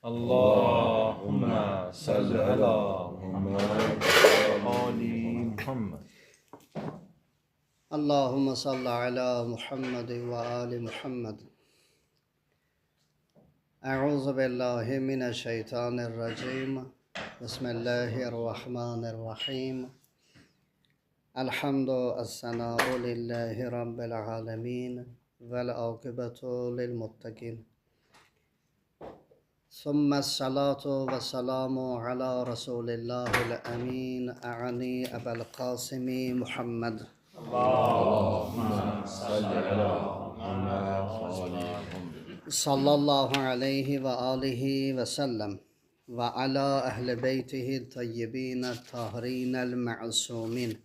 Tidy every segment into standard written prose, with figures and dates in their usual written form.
Allahümme salli ala Muhammed ve ali Muhammed. Allahümme salli ala Muhammed ve ali Muhammed. Euzu billahi mineşşeytanirracim. Bismillahirrahmanirrahim. Elhamdü es-senâ'u lillahi rabbil âlemin vel âkıbetu lil muttakin. Sümme salatu ve selamu ala Resulillahil emin a'ani Ebel Kasimi Muhammed. Allahümme salli ala Muhammed ve ali Muhammed. Sallallahu aleyhi ve alihi ve sellem ve ala ehli beytihi tayyibin tahirinel ma'sumin.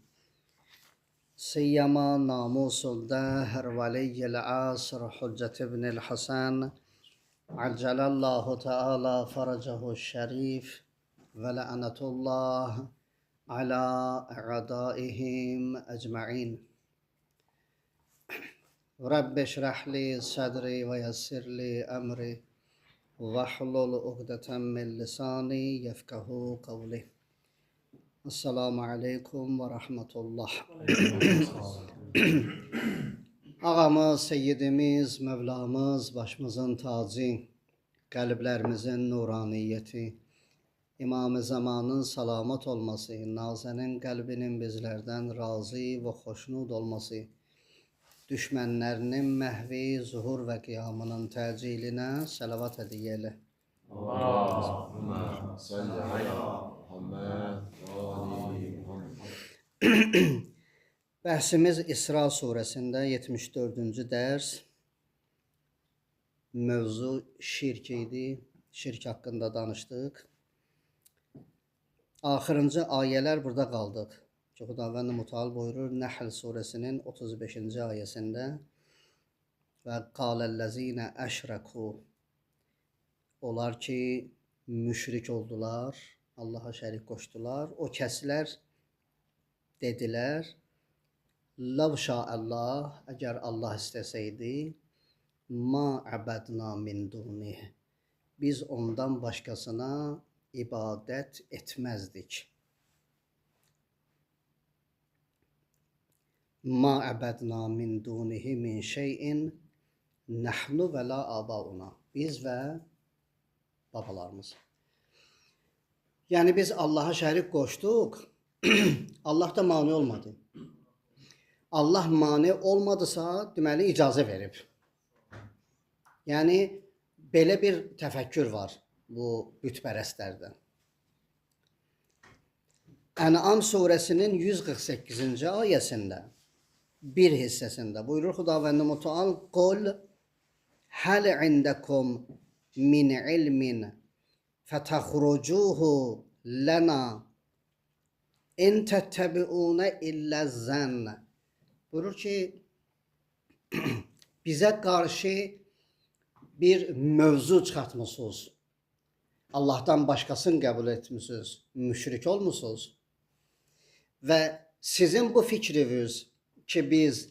Siyyama namusul dahr veliyyil asr Hüccet ibnil Hasan Accelallahu Teala faracahu şerif ve la'netullah ala a'daihim ecma'in. Rabbi şrahli sadri ve yassirli emri ve hlul uqdeten min lisani yefkahu kavli. Esselamu aleyküm ve rahmetullah. Ağamız, seyyidimiz, Mevlamız, başımızın tacı, kalplerimizin nuraniyeti, İmam-ı Zamanın salamat olması, Nazenin kalbinin bizlerden razı ve hoşnut olması, düşmənlərinin məhvi, zuhur və qiyamının təcillinə salavat ediyelə. Allahümme salli ala Muhammed ve ali Muhammed. Bəhsimiz İsra surəsində 74-cü dərs. Mövzu şirk idi. Şirk haqqında danışdıq. Axırıncı ayələr burada qaldıq. Xudavənd Müteal buyurur Nəhl suresinin 35-ci ayəsində və qalellezine əşrəku, onlar ki müşrik oldular, Allaha şərik qoşdular, o kəslər dedilər Ləv şəəllah, əgər Allah istəsəydi ma əbədna min dunih, biz ondan başqasına ibadət etməzdik. Ma əbədna min dunihi min şeyin nəhnu və la abauna, biz və babalarımız. Yəni biz Allaha şərik qoşduq, Allah da mane olmadı. Allah mane olmadısa, deməli icazə verib. Yəni belə bir təfəkkür var bu bütpərəstlərdə. Ən'am surəsinin 148-ci ayəsində bir hissəsində buyurur Xudavənd Müteal qul həl indəkum min ilmin fətəxrucuhu lənə in təttəbi'unə illə zənn. Buyurur ki bizə qarşı bir mövzu çıxartmışsınız. Allahdan başqasını qəbul etmişsiniz, müşrik olmuşsunuz. Və sizin bu fikriniz ki biz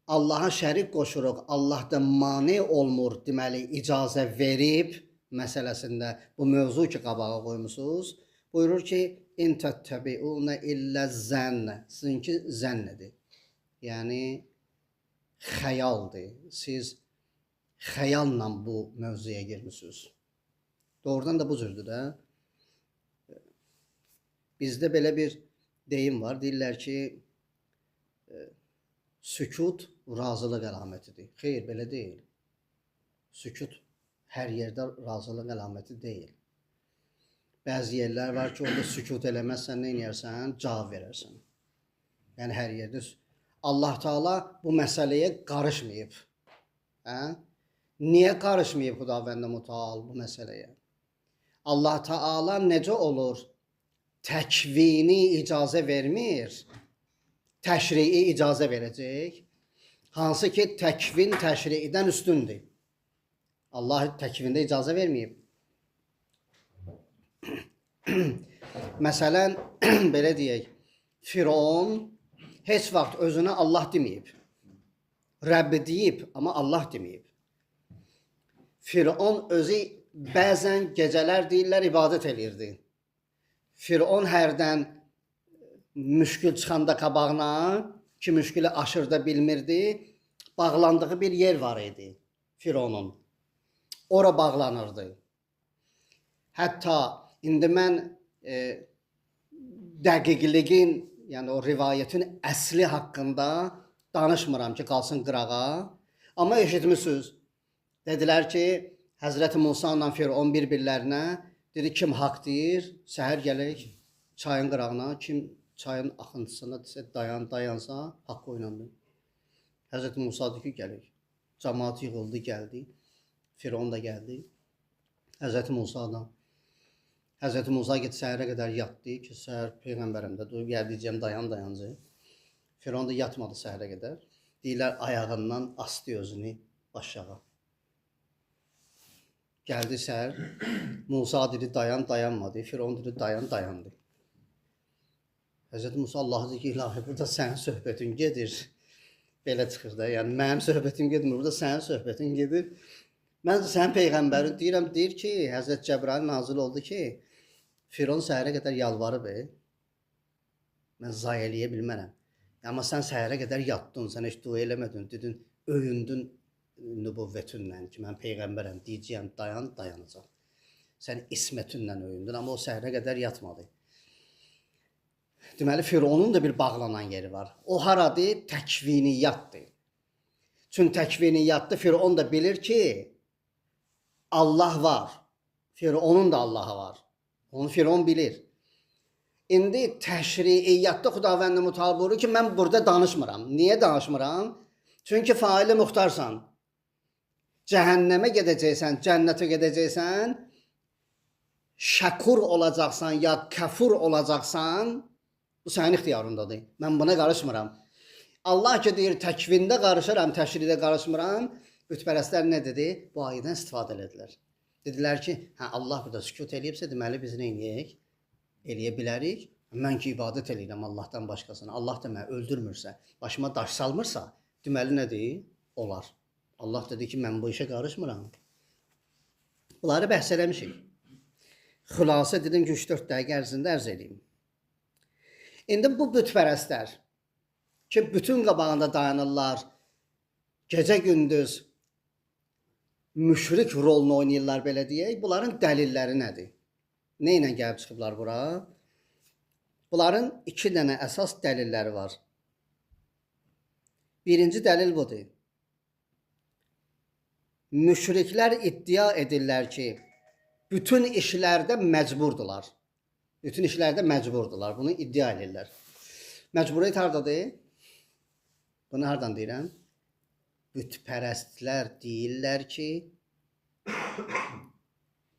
Allaha şərik qoşuruq, Allah da mane olmur, deməli icazə verib məsələsində bu mövzu ki qabağa qoymusunuz, buyurur ki in təttəbi'unə illə zənn, sizinki zənnidir. Yəni xəyaldır. Siz xəyalla bu mövzuya girmişsiniz. Doğrudan da bu cürdür də. Bizdə belə bir deyim var, deyirlər ki sükut razılıq əlamətidir. Xeyr, belə deyil. Sükut hər yerdə razılıq əlaməti deyil. Bəzi yerlər var ki, orada sükut eləməzsən, nə edərsən? Cavab verərsən. Yəni hər yerdə Allah Teala bu məsələyə qarışmayıb. Hə? Niyə qarışmayıb Xudavənd Müteal bu məsələyə? Allah Teala necə olur? Təkvini icazə vermir. Təşrii icazə verəcək. Hansı ki təkvin təşriidən üstündür. Allah təkvində icazə verməyib. Məsələn, belə deyək, Firon heç vaxt özünə Allah deməyib. Rəbbi deyib, amma Allah deməyib. Firon özü bəzən gecələr deyirlər ibadət eləyirdi. Firon hərdən müşkül çıxanda qabağına, ki müşkülü aşırda bilmirdi, bağlandığı bir yer var idi Fironun. Ora bağlanırdı. Hətta indi mən dəqiqliyin, yəni o rivayətin əsli haqqında danışmıram ki, qalsın qırağa. Amma eşitmisiniz. Dedilər ki, Həzrəti Musa ilə Firon bir-birlərinə dedi, kim haqq deyir, səhər gəlik çayın qırağına, kim çayın axıntısına dayansa, haqq oynandı. Həzrəti Musa dedi ki, gəlik. Cəmaat yığıldı, gəldi. Firon da gəldi. Həzrəti Musadan. Həzrəti Musa getdi səhərə qədər yatdı ki, səhər Peyğəmbərimdə duyub gəldi, dayanacaq. Firon da yatmadı səhərə qədər. Deyirlər, ayağından astı özünü aşağı. Gəldi səhər, Musa dedi, dayanmadı. Firon dedi, dayandı. Həzrəti Musa Allah dedi ki, ilahi, burada sənin söhbətin gedir. Belə çıxır da, yəni mənim söhbətim getmir, burada sənin söhbətin gedir. Mən sənin Peyğəmbərin deyirəm, deyir ki, Həzrət Cəbrail nazil oldu ki, Firon səhərə qədər yalvarıb. Mən zay eləyə bilmərəm. Amma sən səhərə qədər yatdın, sən heç dua eləmədin, dedin, öyündün nübüvvətinlə ki, mən Peyğəmbərəm, deyəcəyəm, dayanacaq. Sən ismətinlə öyündün, amma o səhərə qədər yatmadı. Deməli, Fironun da bir bağlanan yeri var. O haradır? Təkviniyyatdır. Çünki təkviniyyatda Firon da bilir ki, Allah var. Fironun da Allahı var. Onu Firon bilir. İndi təşriiyyatda Xudavənd Mütəal buyurur ki, mən burada danışmıram. Niyə danışmıram? Çünki faili muxtarsan. Cəhənnəmə gedəcəksən, cənnətə gedəcəksən, şəkur olacaqsan ya kəfur olacaqsan, bu sənin ixtiyarındadır. Mən buna qarışmıram. Allah ki deyir, təkvində qarışıram, təşridə qarışmıram. Bütpərəstlər nə dedi? Bu ayədən istifadə edilər. Dedilər ki, Allah burada sükut eləyibsə, deməli biz nə eləyək? Eləyə bilərik. Mən ki ibadət eləyirəm Allahdan başqasına. Allah da məni öldürmürsə, başıma daş salmırsa, deməli nədir? Olar. Allah dedi ki, mən bu işə qarışmıram. Bunları bəhs eləmişik. Xülasə dedim ki, 3-4 dəqiqə ərzində ərz edeyim. İndi bu bütpərəstlər ki, bütün qabağında dayanırlar, gecə-gündüz müşrik rolunu oynayırlar, belə deyək. Bunların dəlilləri nədir? Nə ilə gəlib çıxıblar bura? Bunların 2 dənə əsas dəlilləri var. Birinci dəlil budur. Müşriklər iddia edirlər ki, bütün işlərdə məcburdular. Bütün işlərdə məcburdular. Bunu iddia edirlər. Məcburiyyət hardadır? Bunu hardan deyirəm? Bütpərəstlər deyirlər ki,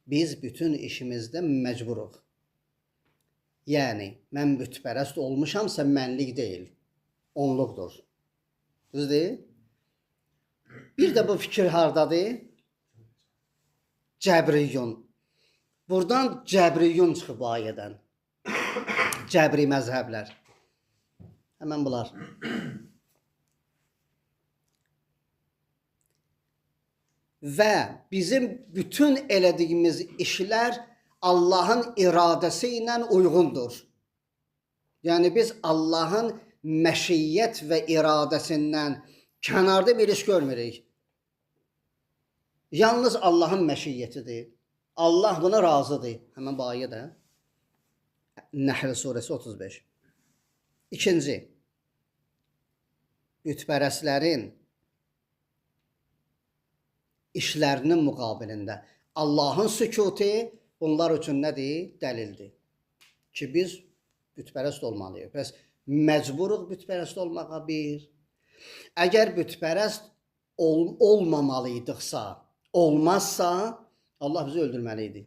biz bütün işimizdə məcburuq. Yəni, mən bütpərəst olmuşamsa mənlik deyil, onluqdur. Düzdür? Bir də bu fikir hardadır? Cəbriyyun. Buradan Cəbriyyun çıxıb bu ayədən. Cəbri məzhəblər. Həmən bunlar. Və bizim bütün elədiyimiz işlər Allahın iradəsi ilə uyğundur. Yəni biz Allahın məşiyyət və iradəsindən kənarda bir iş görmürük. Yalnız Allahın məşiyyətidir. Allah buna razıdır. Həmən bu ayədə. Nəhl surəsi 35. İkinci, bütpərəstlərin işlərinin müqabilində Allahın sükutu bunlar üçün nədir? Dəlildir. Ki biz bütpərəst olmalıyıq. Bəs məcburuq bütpərəst olmağa bir. Əgər bütpərəst olmamalıydıqsa, olmazsa, Allah bizi öldürməliydi.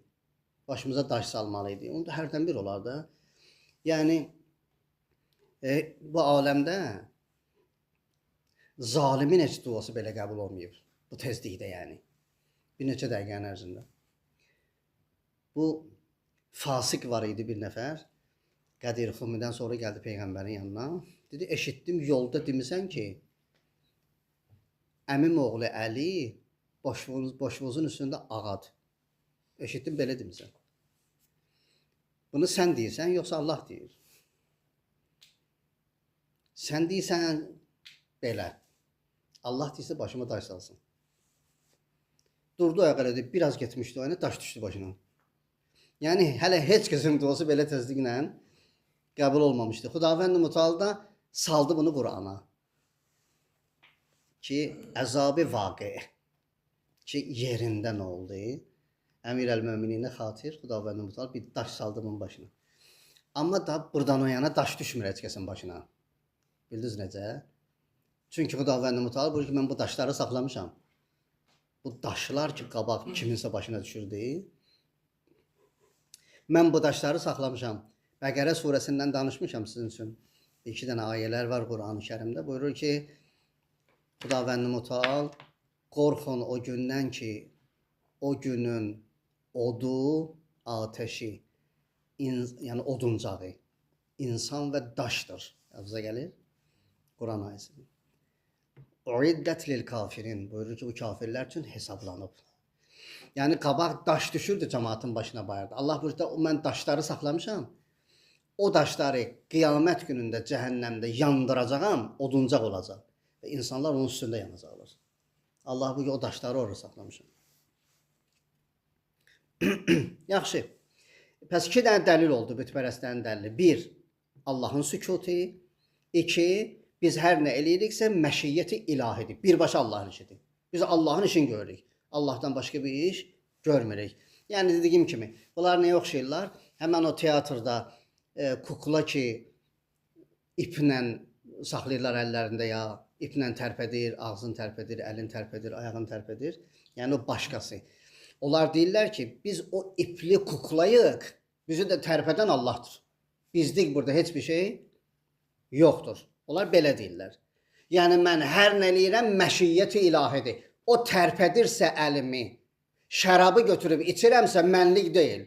Başımıza daş salmalıydı. Onu da hərdən bir olar da. Yəni, bu aləmdə zalimin heç duası belə qəbul olmayıb. Bu tezlikdə yəni. Bir neçə dəqiqənin ərzində. Bu fasik var idi bir nəfər. Qədir Xumidən sonra gəldi Peyğəmbərin yanına. Dedi, eşitdim yolda demisən ki, əmim oğlu Əli boşvuzun üstündə ağadı. Eşitdin, belə demisən. Bunu sən deyirsən, yoxsa Allah deyir? Sən deyirsən belə. Allah deyirsə başıma daş salsın. Durdu ayağa dedi, biraz getmişdi o yana, daş düşdü başına. Yəni hələ heç kəsin duası belə təsdiqlə qəbul olmamışdı. Xudavənd Mütəal da saldı bunu Qurana. Ki əzabı vaqe. Ki yerində nə oldu? Əmir əl-Mömininə xatir Xudavənd Mütəal bir daş saldı bunun başına. Amma da buradan o yana daş düşmür heç kəsin başına. Bildiniz necə? Çünki Xudavənd Mütəal buyurur ki, mən bu daşları saxlamışam. Bu daşlar ki, qabaq kiminsə başına düşürdü. Mən bu daşları saxlamışam. Bəqərə surəsindən danışmışam sizin üçün. 2 dənə ayələr var Quran-ı Kərimdə. Buyurur ki, Xudavənd Mütəal qorxun o gündən ki, o günün odu, ateşi, yəni oduncağı, insan və daşdır. Yadınıza gəlir? Quran ayəsi. Uiddət lil kafirin. Buyurur ki, bu kafirlər üçün hesablanıb. Yəni qabaq daş düşürdü cəmaatın başına bayırdı. Allah buyurdu, mən daşları saxlamışam. O daşları qiyamət günündə cəhənnəmdə yandıracağam, oduncaq olacaq. Və insanlar onun üstündə yanacaqlar. Allah buyurdu, o daşları orada saxlamışam. Yaxşı. Pəs 2 dənə dəlil oldu bütpərəstlərin dəlili. 1. Allahın sükutu. 2. Biz hər nə eləyiriksə məşiyyəti ilahidir. Birbaşa Allahın işidir. Biz Allahın işini görürük. Allahdan başqa bir iş görmürük. Yəni dediyim kimi, bunlar nəyə oxşayırlar? Həmən o teatrda kukla ki iplə saxlayırlar əllərində ya, iplə tərpədir, ağzını tərpədir, əlini tərpədir, ayağını tərpədir. Yəni o başqası. Onlar deyirlər ki, biz o ipli kuklayıq, bizi də tərpədən Allahdır. Bizlik burada heç bir şey yoxdur. Onlar belə deyirlər. Yəni mən hər nə eləyirəm məşiyyəti ilahidir. O tərpədirsə əlimi, şərabı götürüb içirəmsə mənlik deyil.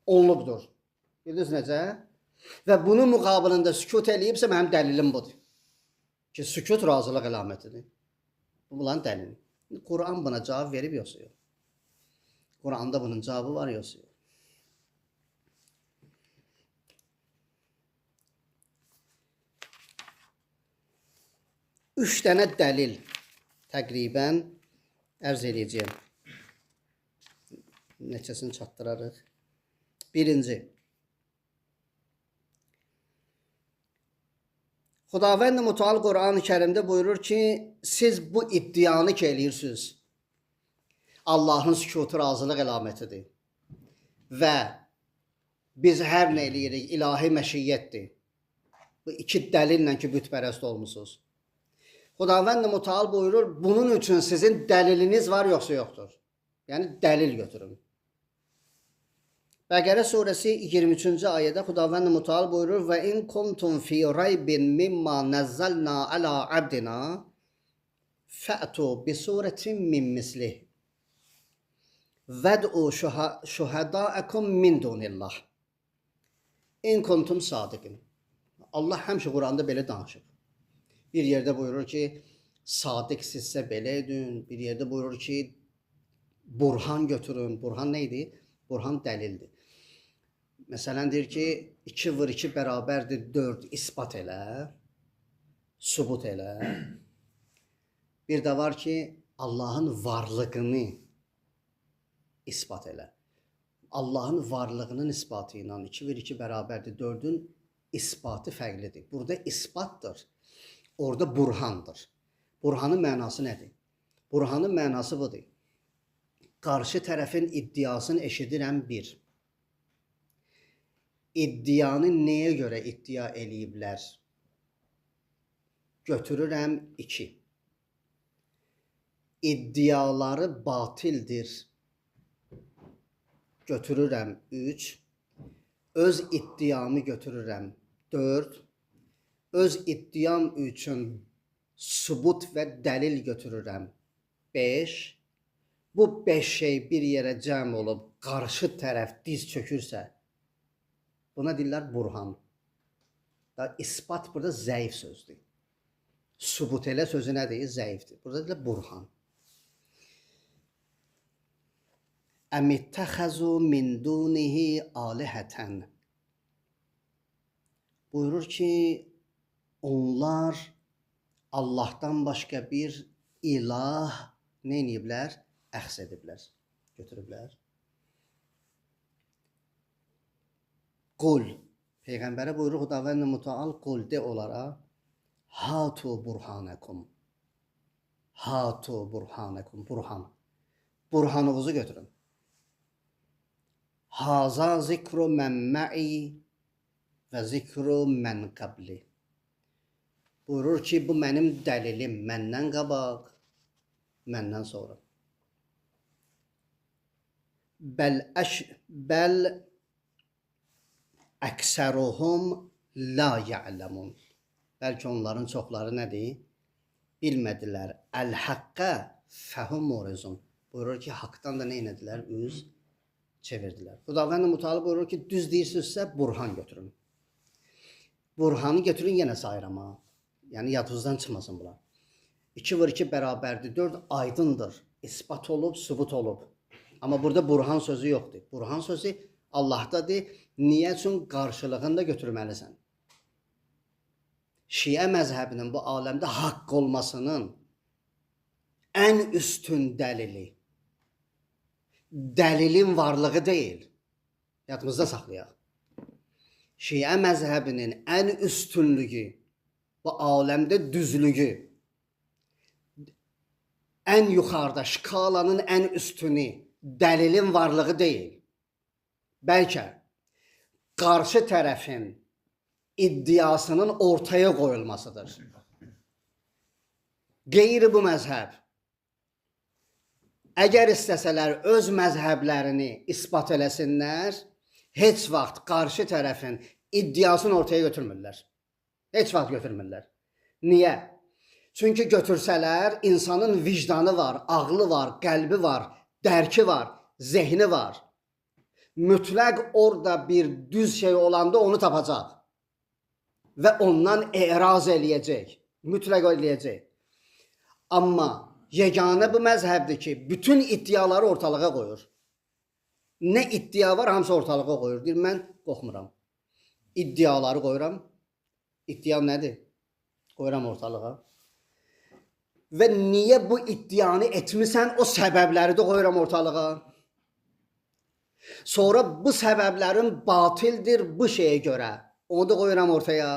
Onluqdur. Bildiniz necə? Və bunun müqabilində sükut eləyibsə mənim dəlilim budur. Ki sükut razılıq əlamətidir. Bu bunların dəlili. Quran buna cavab verib yoxsa yox? Quranda bunun cavabı var yoxsa yox? Üç dənə dəlil təqribən ərz edəcəyəm. Neçəsini çatdırarıq. Birinci. Xudavənd Mütəal Quran-ı Kərimdə buyurur ki, siz bu iddianı ki eləyirsiniz. Allahın sükutu razılıq əlamətidir. Və biz hər nə eləyirik, ilahi məşiyyətdir. Bu 2 dəlillə ki, bütpərəst olmusunuz. Xudavənd Mütəal buyurur, bunun üçün sizin dəliliniz var yoxsa yoxdur? Yəni dəlil götürün. Bəqərə surəsi 23-cü ayədə Xudavənd Mütəal buyurur və in kuntum fi raybin mimma nazzalna ala abdina fa'tu bi suratin min mislih vəd'u şuhada'akum min dunillah in kuntum sadiqin. Allah həmişə Quranda belə danışır. Bir yerdə buyurur ki, sadiqsizsə belə edin. Bir yerdə buyurur ki, burhan götürün. Burhan nə idi? Burhan dəlildir. Məsələn, deyir ki, 2 vur 2 bərabərdir 4 isbat elə, sübut elə. Bir də var ki, Allahın varlığını isbat elə. Allahın varlığının isbatı ilə 2 vur 2 bərabərdir 4-ün isbatı fərqlidir. Burada isbatdır. Orada burhandır. Burhanın mənası nədir? Burhanın mənası budur. Qarşı tərəfin iddiasını eşidirəm 1. İddianı nəyə görə iddia eləyiblər? Götürürəm 2. İddiaları batildir. Götürürəm 3. Öz iddiamı götürürəm 4. Öz iddiam üçün sübut və dəlil götürürəm 5. Bu 5 şey bir yerə cəm olub qarşı tərəf diz çökürsə buna deyirlər burhan. Da isbat burada zəif sözdür. Sübut elə sözü nədir? Zəifdir. Burada deyirlər burhan. Əmittəxəzu min dunihi alihətən. Buyurur ki, onlar Allahdan başqa bir ilah nə ediblər? Əxz ediblər, götürüblər. Qul, Peyğəmbərə buyurur Xudavənd Mütəal, qul de onlara, hatu burhanakum. Hatu burhanakum, burhan. Burhanınızı götürün. Haza zikru mən mə'i və zikru mən qabli. Buyurur ki, bu mənim dəlilim, məndən qabaq, məndən sonra. Bəl əksəruhum la ya'ləmun. Bəlkə onların çoxları nədir? Bilmədilər. Əl-haqqə fəhum murizun. Buyurur ki, haqdan da nə edilər? Üz çevirdilər. Xudavənd Mütəal buyurur ki, düz deyirsinizsə burhan götürün. Burhanı götürün yenə sayrama. Yəni yadınızdan çıxmasın bunlar. 2 vur 2 bərabərdir, 4 aydındır. İsbat olub, sübut olub. Amma burada burhan sözü yoxdur. Burhan sözü Allahdadır. Niyə üçün qarşılığında götürməlisən? Şiə məzhəbinin bu aləmdə haqq olmasının ən üstün dəlili dəlilin varlığı deyil. Yadımızda saxlayaq. Şiə məzhəbinin ən üstünlüyü, bu aləmdə düzlüyü, ən yuxarıda şkalanın ən üstünü dəlilin varlığı deyil. Bəlkə qarşı tərəfin iddiasının ortaya qoyulmasıdır. Qeyri bu məzhəb, əgər istəsələr öz məzhəblərini isbat eləsinlər, heç vaxt qarşı tərəfin iddiasını ortaya götürmürlər. Heç vaxt götürmürlər. Niyə? Çünki götürsələr, insanın vicdanı var, ağlı var, qəlbi var, dərki var, zehni var. Mütləq orada bir düz şey olanda onu tapacaq. Və ondan eraz eləyəcək. Mütləq eləyəcək. Amma yeganə bu məzhəbdir ki, bütün iddiaları ortalığa qoyur. Nə iddia var, hamısı ortalığa qoyur. Deyir, mən qorxmuram. İddiaları qoyuram. İddia nədir? Qoyuram ortalığa. Və niyə bu iddianı etmisən, o səbəbləri də qoyuram ortalığa. Sonra bu səbəblərin batildir bu şeyə görə. Onu da qoyuram ortaya.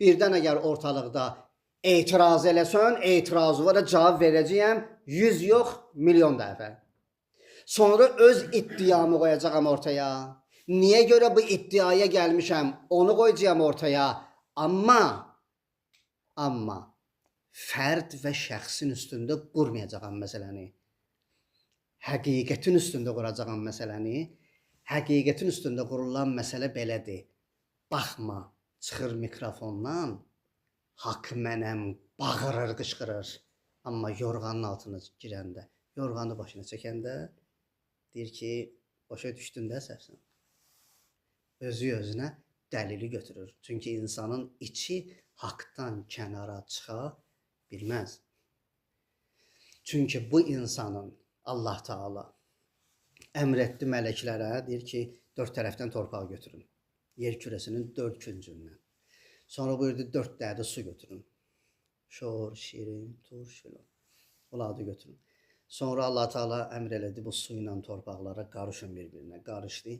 Birdən əgər ortalıqda etiraz eləsən, etirazlara cavab verəcəyəm 100 yox, milyon dəfə. Sonra öz iddiamı qoyacağam ortaya. Niyə görə bu iddiaya gəlmişəm, onu qoyacağam ortaya. Amma fərd və şəxsin üstündə qurmayacağam məsələni. Həqiqətin üstündə quracağam məsələni. Həqiqətin üstündə qurulan məsələ belədir. Baxma, çıxır mikrofondan, haqq mənəm, bağırır, qışqırır. Amma yorğanın altına girəndə, yorğanı başına çəkəndə deyir ki, başa düşdün də səhvsən. Özü özünə dəlili götürür. Çünki insanın içi haqdan kənara çıxa bilməz. Çünki bu insanın Allah Taala əmr etdi mələklərə, deyir ki, 4 tərəfdən torpağı götürün. Yer kürəsinin 4 küncündən. Sonra buyurdu 4 dədə su götürün. Şor, şirin, turş filan. Onları götürün. Sonra Allah Taala əmr elədi bu su ilə torpaqlara qarışın bir-birinə. Qarışdı.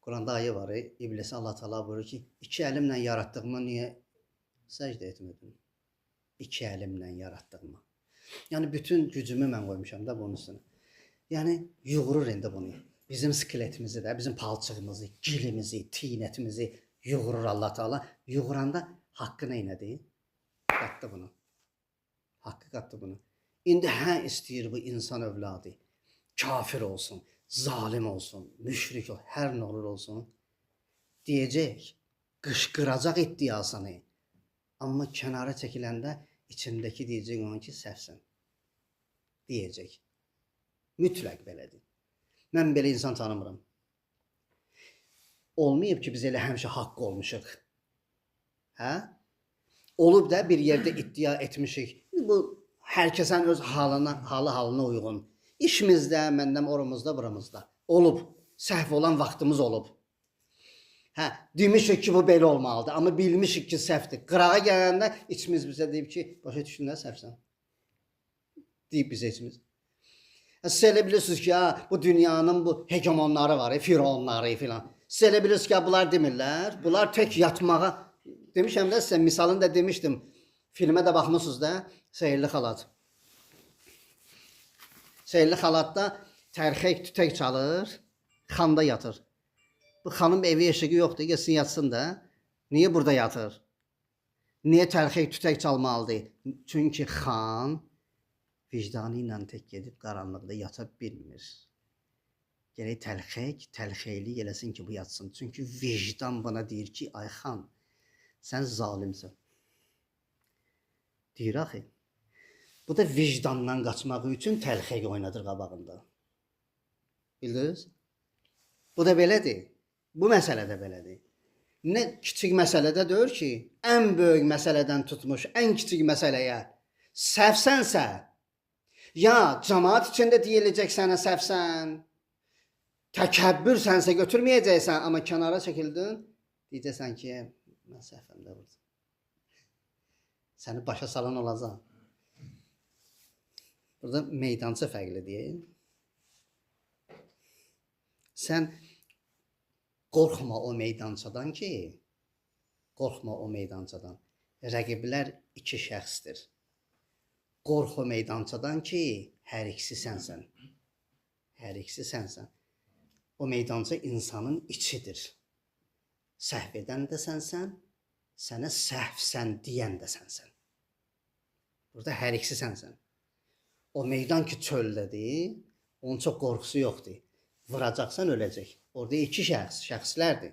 Quranda ayı var, İblisə Allah Taala buyurur ki, 2 əlimlə yaratdığıma niyə səcdə etmədin? 2 əlimlə yaratdığıma. Yəni bütün gücümü mən qoymuşam da bunun üstünə. Yəni yoğurur indi bunu. Bizim skeletimizi də, bizim palçığımızı, gilimizi, tinətimizi yoğurur Allah Taala. Yoğuranda haqqı nə elədi? Qatdı bunu. Haqqı qatdı bunu. İndi istəyir bu insan övladı kafir olsun, zalim olsun, müşrik olsun, hər nə olur olsun. Deyəcək, qışqıracaq iddiasını. Amma kənara çəkiləndə içindəki deyəcək ona ki, səhvsən. Deyəcək. Mütləq belədir. Mən belə insan tanımıram. Olmayıb ki, biz elə həmişə haqq olmuşuq. Hə? Olub da bir yerdə iddia etmişik. Bu, hər kəsən öz halı halına uyğun İşimizdə, məndən orumuzda, buramızda olub. Səhv olan vaxtımız olub. Hə, demişik ki, bu belə olmalıdır, amma bilmişik ki, səhvdir. Qırağa gələndə içimiz bizə deyib ki, başa düşdün nə səhvsən? Deyib bizə içimiz. Siz elə bilirsiniz ki, bu dünyanın bu hegemonları var, fironları filan. Siz elə bilirsiniz ki, bunlar demirlər. Bunlar tək yatmağa, demişəm də sizə, misalını da demişdim. Filmə də baxmısınız da, Sehirli Xalat. Sehirli Xalatda tərxək tütək çalır, xanda yatır. Bu xanım evi eşiği yoxdur, gəlsin yatsın da. Niyə burada yatır? Niyə tərxək tütək çalmalıdır? Çünki xan vicdanı ilə tək gedib qaranlıqda yata bilmir. Gərək təlxeylik eləsin ki, bu yatsın. Çünki vicdan bana deyir ki, ay xan, sən zalimsən. Deyir axı. Bu da vicdandan qaçmağı üçün təlxək oynadır qabağında. Bildiniz? Bu da belədir. Bu məsələ də belədir. Nə kiçik məsələdə deyir ki, ən böyük məsələdən tutmuş ən kiçik məsələyə səhvsənsə, ya cəmaat içində deyiləcək sənə səhvsən, təkəbbürsənsə götürməyəcəksən, amma kənara çəkildin, deyəcəksən ki, mən səhvəmdə vurdum. Səni başa salan olacaq. Burada meydança fərqli deyil. Sən qorxma o meydançadan ki, qorxma o meydançadan. Rəqiblər iki şəxsdir. Qorx o meydançadan ki, hər ikisi sənsən. Hər ikisi sənsən. O meydança insanın içidir. Səhv edən də sənsən, sənə səhvsən deyən də sənsən. Burada hər ikisi sənsən. O meydan ki çöldədir, onun çox qorxusu yoxdur. Vuracaqsan, öləcək. Orada iki şəxslərdir.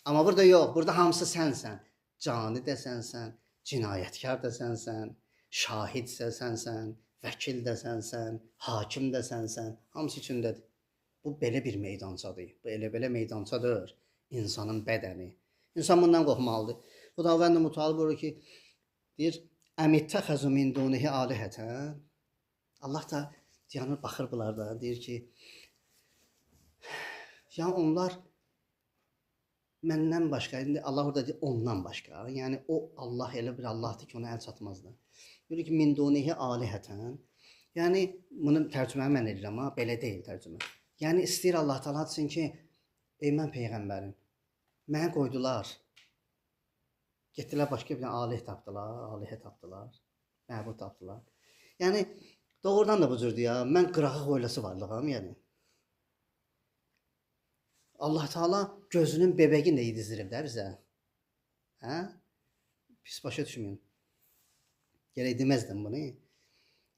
Amma burada yox, burada hamısı sənsən. Cani də sənsən, cinayətkar da sənsən, şahid də sənsən, vəkil də sənsən, hakim də sənsən. Hamısı içindədir. Bu belə bir meydançadır. Bu elə-belə meydançadır. İnsanın bədəni. İnsan bundan qorxmalıdır. Xudavənd Mütəal buyurur ki, deyir, əmittəxəzu min dunihi alihətən. Allah da dayanır, baxır bunlarda, deyir ki, ya onlar məndən başqa, indi Allah orada deyir, ondan başqa. Yəni o Allah elə bir Allahdır ki, ona əl çatmazdı. Deyir ki, min dunihi alihətən. Yəni bunu tərcümə mən edirəm, amma belə deyil tərcümə. Yəni istəyir Allah Taala desin ki, ey mən peyğəmbərim, mənə qoydular. Getdilər başqa bir alih tapdılar, alihə tapdılar, məbud tapdılar. Yəni doğrudan da bu cürdür ya. Mən qırağa qoylası varlığam yəni. Allah Taala gözünün bebeğini də yedizdirib də bizə. Hə? Pis başa düşməyin. Gərək deməzdim bunu.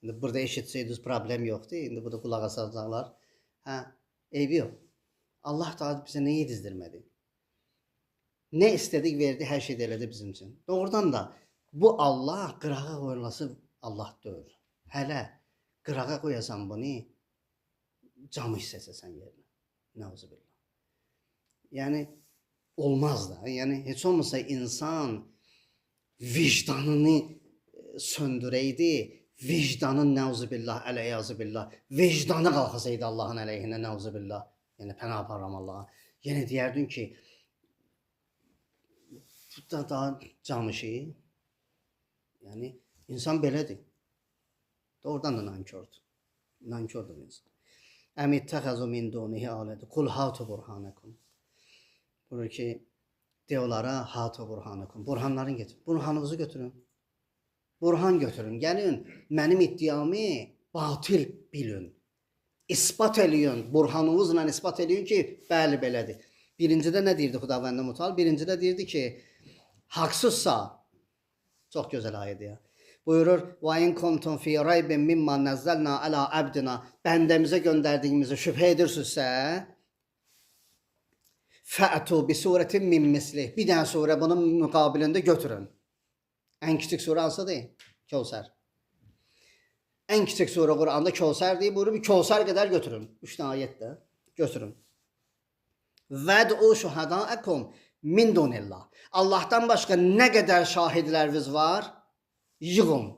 İndi burada eşitsəydiniz problem yoxdur. İndi burada qulaq asacaqlar. Hə, eybi yox. Allah Taala bizə nə yedizdirmədi? Nə istədik verdi, hər şey də elədi bizim üçün. Doğrudan da bu Allah qırağa qoyulası Allah deyil. Hələ qırağa qoyasan bunu, camı hissəsən yerinə. Nəuzubillah. Yəni olmaz da. Yəni heç olmasa insan vicdanını söndürəydi, vicdanın nəuzubillah, əleyyazubillah, vicdanı qalxasaydı Allahın əleyhinə nəuzubillah. Yəni pənah aparıram Allaha. Yəni deyərdin ki, daha cam işi. Yəni insan belədir. Doğrudan da nankördür. Nankördür insan. Əmittəxəzu min dunihi alədi. Qul hatu burhanakum. Buyurur ki, de onlara hatu burhanakum. Burhanların getirin. Burhanınızı götürün. Burhan götürün. Gəlin, mənim iddiamı batil bilin. İspat eləyin. Burhanınızla ispat eləyin ki, bəli belədir. Birincidə nə deyirdi Xudavənd Mütəal? Birincidə deyirdi ki, haqsızsa, çox gözəl ayədir ya. Buyurur, və in kuntum fi raybin mimma nazzalna ala abdina. Bəndəmizə göndərdiyimizi şübhə edirsinizsə, fa'tu bi suretin min mislih. Bir dənə surə bunun müqabilində götürün. Ən kiçik surə hansıdır? Kəvsər. Ən kiçik surə Quranda Kəvsər deyib, buyurur, bir Kəvsər qədər götürün. 3 dənə ayət də götürün. Vəd'u şuhada'akum min dunillah. Allahdan başqa nə qədər şahidləriniz var? Yığın.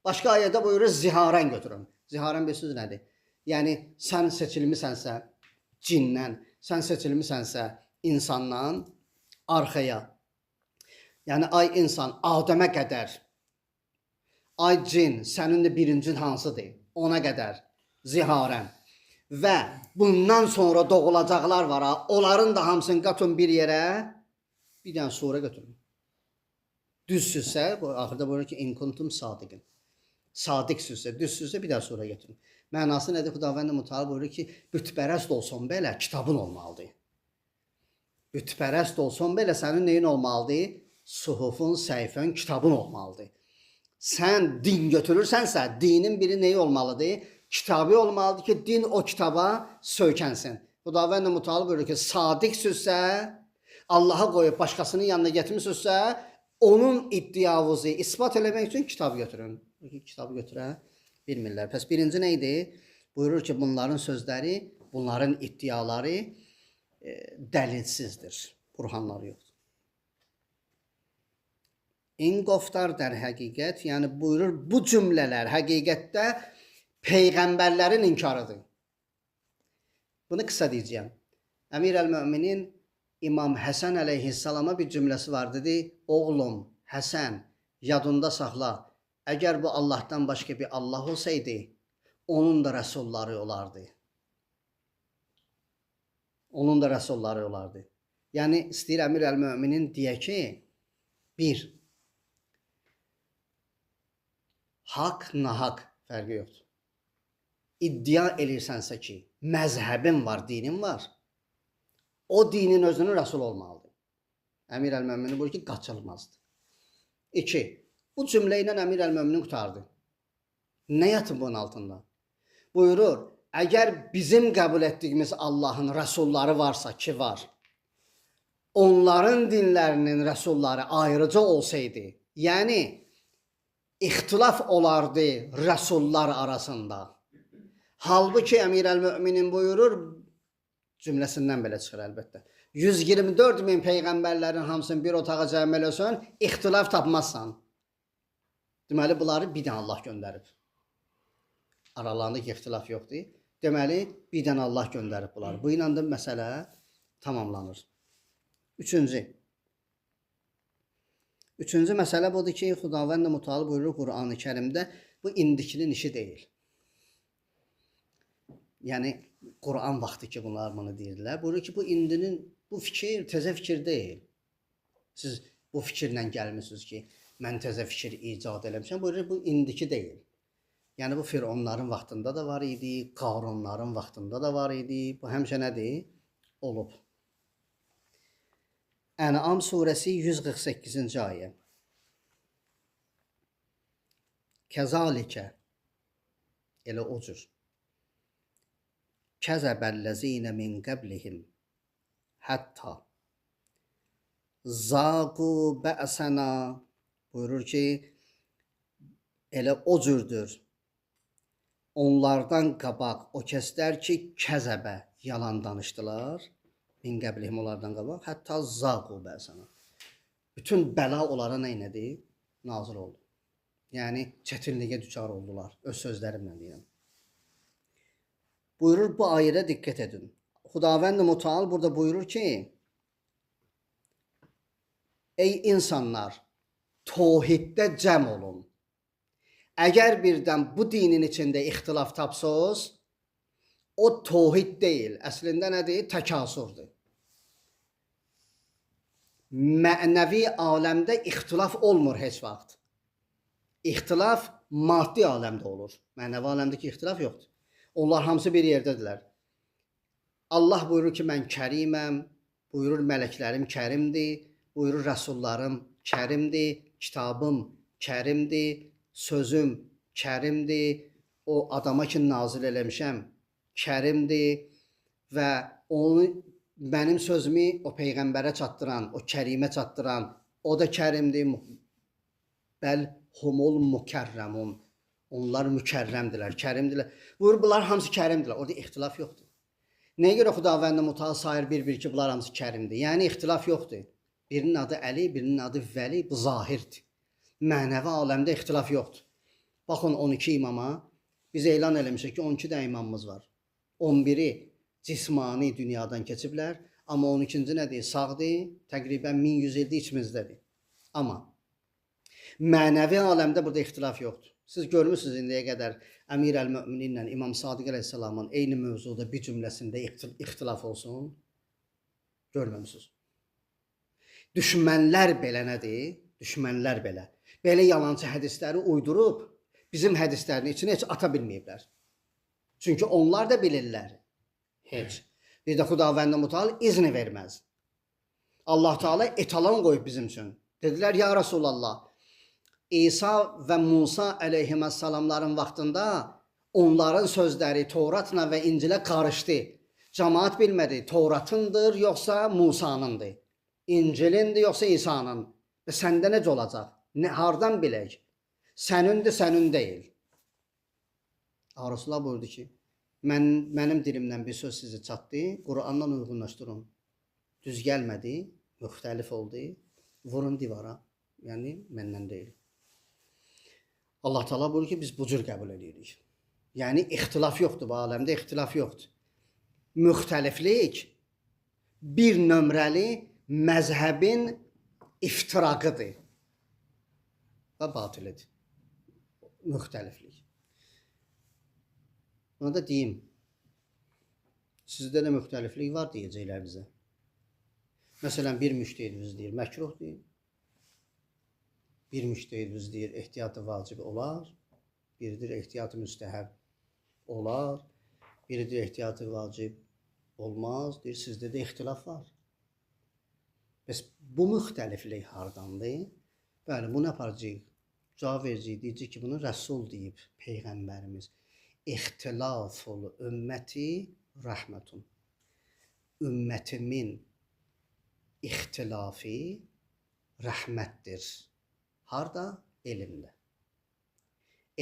Başqa ayədə buyurur, ziharən götürün. Ziharən bir söz nədir? Yəni sən seçilmisənsə cindən, sən seçilmisənsə insandan arxaya. Yəni ay insan Adəmə qədər, ay cin sənin də birincin hansıdır? Ona qədər ziharən. Və bundan sonra doğulacaqlar var ha, onların da hamısını qatın bir yerə, bir dənə sura götürün. Düzsüzsə, bu axırda buyurur ki, in kuntum sadiqin. Sadiqsizsə, düzsüzsə bir daha sura götürün. Mənası nədir? Xudavənd Mütəal buyurur ki, bütpərəst olsan belə kitabın olmalıdır. Bütpərəst olsan belə sənin neyin olmalıdır? Suhufun, səhifən, kitabın olmalıdır. Sən din götürürsənsə, dinin biri neyi olmalıdır? Kitabı olmalıdır ki, din o kitaba söykənsin. Xudavənd Mütəal buyurur ki, sadiqsizsə, Allaha qoyub başqasının yanına getmirsizsə, onun iddiavızı ispat eləmək üçün kitab götürün. Kitabı götürə bilmirlər. Pəs birinci nə idi? Buyurur ki, bunların sözləri, bunların iddiaları dəlilsizdir. Burhanları yoxdur. İnqoftar dər həqiqət, yəni buyurur, bu cümlələr həqiqətdə peyğəmbərlərin inkarıdır. Bunu qısa deyəcəyəm. Əmir əl-Möminin İmam Həsən əleyhissalama bir cümləsi var, dedi, oğlum Həsən, yadında saxla, əgər bu Allahdan başqa bir Allah olsaydı, onun da rəsulları olardı. Onun da rəsulları olardı. Yəni, istəyir Əmir əl-Möminin deyə ki, bir, haqq, nahaq fərqi yoxdur. İddia edirsənsə ki, məzhəbin var, dinin var, o dinin özünün rəsul olmalıdır. Əmir əl-Möminin buyurur ki, qaçılmazdır. 2. Bu cümlə ilə Əmir əl-Möminin qutardı. Nə yatır bunun altında? Buyurur, əgər bizim qəbul etdiyimiz Allahın rəsulları varsa ki, var, onların dinlərinin rəsulları ayrıca olsaydı, yəni ixtilaf olardı rəsullar arasında. Halbuki Əmir əl-Möminin buyurur, cümləsindən belə çıxır əlbəttə. 124 min peyğəmbərlərin hamısını bir otağa cəm eləsən, ixtilaf tapmazsan. Deməli, bunları bir dənə Allah göndərib. Aralarında ixtilaf yoxdur. Deməli, bir dənə Allah göndərib bunları. Bu ilə də məsələ tamamlanır. Üçüncü məsələ budur ki, Xudavənd Mütəal buyurur Qur'an-ı Kərimdə, bu indikinin işi deyil. Yəni, Qur'an vaxtı ki, bunlar bunu deyirlər. Buyurur ki, bu indinin, bu fikir təzə fikir deyil. Siz bu fikirlə gəlmişsiniz ki, mən təzə fikir icad eləmişəm. Buyurur, bu indiki deyil. Yəni, bu Fironların vaxtında da var idi, Qarunların vaxtında da var idi. Bu həmişə nədir? Olub. Ən'am surəsi 148-ci ayə. Kəzalikə, elə o cür. Kəzəbəlləzinə min qəblihim hətta zaqu bə'sənə, buyurur ki, elə o cürdür. Onlardan qabaq o kəslər ki, kəzəbə, yalan danışdılar, min qəblihim onlardan qabaq, hətta zaqu bə'sənə. Bütün bəla onlara nə nədir? Nazil oldu. Yəni, çətinliyə düçar oldular. Öz sözlərimlə deyirəm. Buyurur, bu ayədə diqqət edin. Xudavənd Mütəal burada buyurur ki, ey insanlar, tohiddə cəm olun. Əgər birdən bu dinin içində ixtilaf tapsınız, o tohid deyil. Əslində nədir? Təkasurdur. Mənəvi aləmdə ixtilaf olmur heç vaxt. İxtilaf maddi aləmdə olur. Mənəvi aləmdəki ixtilaf yoxdur. Onlar hamısı bir yerdədirlər. Allah buyurur ki, mən kəriməm, buyurur mələklərim kərimdir, buyurur rəsullarım kərimdir, kitabım kərimdir, sözüm kərimdir, o adama ki nazil eləmişəm kərimdir və onu mənim sözümü o peyğəmbərə çatdıran, o kərimə çatdıran, o da kərimdir. Bəl humul mükərrəmun. Onlar mükərrəmdirlər, kərimdirlər. Buyur, bunlar hamısı kərimdirlər. Orada ixtilaf yoxdur. Nəyə görə Xudavənd Mütəal sayır bir-bir ki, bunlar hamısı kərimdir? Yəni, ixtilaf yoxdur. Birinin adı Əli, birinin adı Vəli, bu zahirdir. Mənəvi aləmdə ixtilaf yoxdur. Baxın 12 imama, Biz elan eləmişik ki, 12 dənə imamımız var. 11-i cismani dünyadan keçiblər, amma 12-ci nədir? Sağdır, təqribən 1100 ildir içimizdədir. Amma mənəvi aləmdə burada ixtilaf yoxdur. Siz görmüsünüz indiyə qədər Əmir əl-Mömininlə İmam Sadiq əleyhissalamın eyni mövzuda bir cümləsində ixtilaf olsun. Görməmisiniz. Düşmənlər belə nədir? Düşmənlər belə. Belə yalancı hədisləri uydurub bizim hədislərin içine heç ata bilməyiblər. Çünki onlar da bilirlər. Heç. Bir də Xudavənd Mütəal izni verməz. Allah Teala etalon qoyub bizim üçün. Dedilər, ya Rasulallah, İsa və Musa əleyhissalamların vaxtında onların sözləri Tevratla və İncilə qarışdı. Cəmaət bilmədi, Tevratındır yoxsa Musanındır. İncilindir yoxsa İsa'nın. Və səndə necə olacaq? Hardan bilək? Sənindir, sənin deyil. Rasulullah buyurdu ki, mənim dilimdən bir söz sizi çatdı, Qur'andan uyğunlaşdırın. Düz gəlmədi, müxtəlif oldu, vurun divara. Yəni, məndən deyil. Allah Teala buyurur ki, biz bu cür qəbul edirik. Yəni, ixtilaf yoxdur bu aləmdə, ixtilaf yoxdur. Müxtəliflik bir nömrəli məzhəbin iftiraqıdır və batilidir. Müxtəliflik. Ona da deyim, sizdə də müxtəliflik var deyəcəklər bizə. Məsələn, bir müştəhidimiz deyir, məkruh deyir. Bir müştəhidimiz deyir, ehtiyatı vacib olar. Biridir, ehtiyatı müstəhəb olar. Biridir, ehtiyatı vacib olmaz. Deyir, sizdə də ixtilaf var. Bəs bu müxtəliflik hardandır? Bəli, bunu aparacaq. Cavab verəcək, deyəcək ki, bunu Rəsul deyib, Peyğəmbərimiz. İxtilaful ümməti rəhmətun. Ümmətimin ixtilafı rəhmətdir. Harda? Elmdə.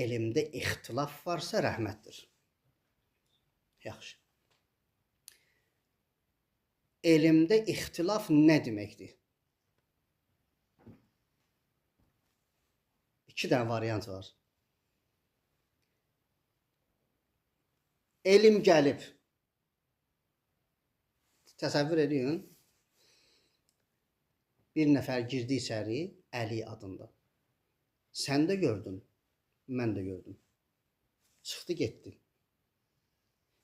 Elmdə ixtilaf varsa rəhmətdir. Yaxşı. Elmdə ixtilaf nə deməkdir? İki dənə variant var. Elm gəlib. Təsəvvür edin. Bir nəfər girdi içəri, Əli adında. Sən də gördün, mən də gördüm. Çıxdı, getdi.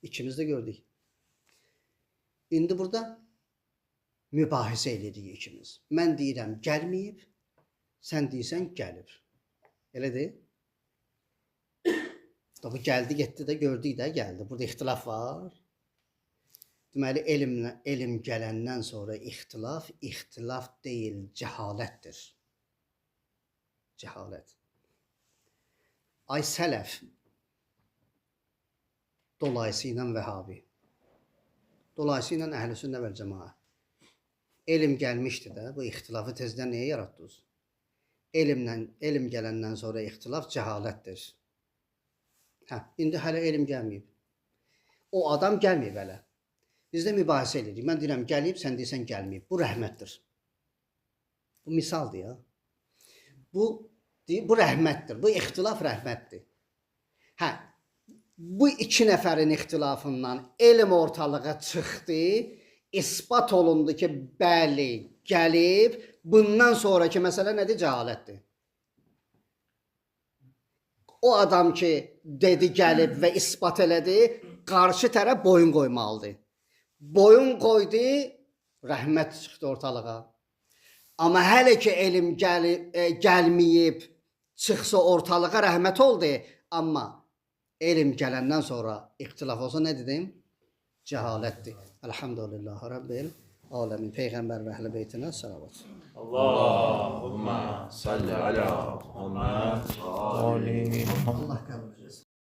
İkimiz də gördük. İndi burada mübahisə edirik ikimiz. Mən deyirəm, gəlməyib, sən deyirsən, gəlib. Elədir? Bu gəldi, getdi də, gördük də, gəldi. Burada ixtilaf var. Deməli, elm gələndən sonra ixtilaf deyil, cəhalətdir. Cəhalət. Ay sələf, dolayısıyla Vəhabi, dolayısıyla Əhl-i Sünnə vəl Cəmaə. Elm gəlmişdi də, bu ixtilafı tezdən niyə yaratdınız? Elm gələndən sonra ixtilaf cəhalətdir. İndi hələ elm gəlməyib. O adam gəlməyib hələ. Biz də mübahisə edirik. Mən deyirəm, gəlib, sən deyirsən, gəlməyib. Bu rəhmətdir. Bu misaldır ya. Bu rəhmətdir. Bu ixtilaf rəhmətdir. Bu iki nəfərin ixtilafından elm ortalığa çıxdı, isbat olundu ki, bəli, gəlib, bundan sonraki məsələ nədir? Cəhalətdir. O adam ki, dedi, gəlib və isbat elədi, qarşı tərəf boyun qoymalıdır. Boyun qoydu, rəhmət çıxdı ortalığa. Amma hələ ki, elm gəlməyib, çıxsa ortalığa rəhmət oldu, amma elm gələndən sonra ixtilaf olsa nə dedim? Cəhalətdir. Elhamdülillah Rabbil aləmin. Peyğəmbər və əhl-i beytinə salavat. Allahümme salli ala Muhammed. Allah qəbul etsin.